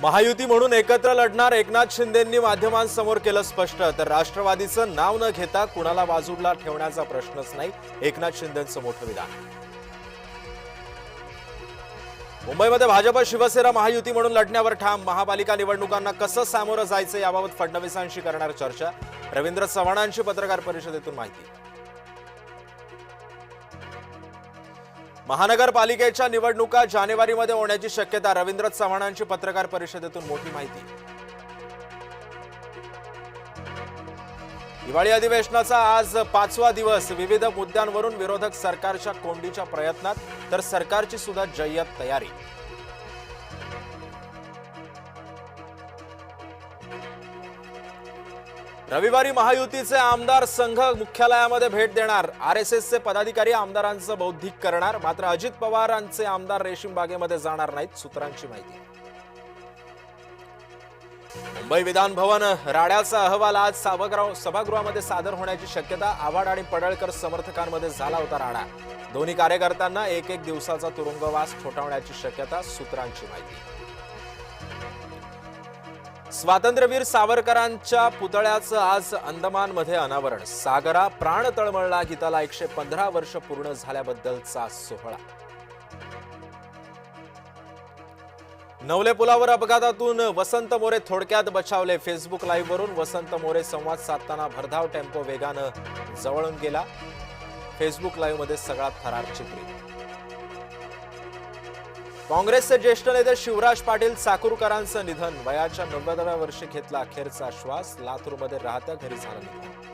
महायुती म्हणून एकत्र लढणार एकनाथ शिंदेंनी माध्यमांसमोर केलं स्पष्ट। तर राष्ट्रवादीचं नाव न घेता कुणाला बाजूला ठेवण्याचा प्रश्नच नाही, एकनाथ शिंदेंचं मोठं विधान। मुंबईमध्ये भाजप शिवसेना महायुती म्हणून लढण्यावर ठाम। महापालिका निवडणुकांना कसं सामोरं जायचं याबाबत फडणवीसांशी करणार चर्चा। रवींद्र चव्हाणांची पत्रकार परिषदेतून माहिती। महानगरपालिकेच्या निवडणुका जानेवारीमध्ये होण्याची शक्यता। रवींद्र चव्हाणांची पत्रकार परिषदेतून मोठी माहिती। दिवाळी अधिवेशनाचा आज 5वा दिवस। विविध मुद्द्यांवरून विरोधक सरकारच्या कोंडीच्या प्रयत्नात, तर सरकारची सुद्धा जय्यत तयारी। रविवारी महायुतीचे आमदार संघ मुख्यालयामध्ये भेट देणार। आरएसएसचे पदाधिकारी आमदारांचं बौद्धिक करणार। मात्र अजित पवारांचे आमदार रेशीम बागेमध्ये जाणार नाहीत, सूत्रांची माहिती। मुंबई विधान भवन राड्याचा अहवाल आज सभागृहामध्ये सादर होण्याची शक्यता। आव्हाड आणि पडळकर समर्थकांमध्ये झाला होता राडा। दोन्ही कार्यकर्त्यांना एक दिवसाचा तुरुंगवास ठोठावण्याची शक्यता, सूत्रांची माहिती। स्वातंत्र्यवीर सावरकरांच्या पुतळ्याचं आज अंदमानमध्ये अनावरण। सागरा प्राण तळमळला गीताला 115 वर्ष पूर्ण झाल्याबद्दलचा सोहळा। नवले पुलावर अपघातातून वसंत मोरे थोडक्यात बचावले। फेसबुक लाईव्ह वरून वसंत मोरे संवाद साधताना भरधाव टेम्पो वेगानं जवळून गेला। फेसबुक लाईव्ह मध्ये सगळा थरार चित्रित। काँग्रेसचे ज्येष्ठ नेते शिवराज पाटील चाकूरकरांचं निधन। वयाच्या 90व्या वर्षी घेतला अखेरचा श्वास। लातूरमध्ये राहत्या घरी झालं निधन।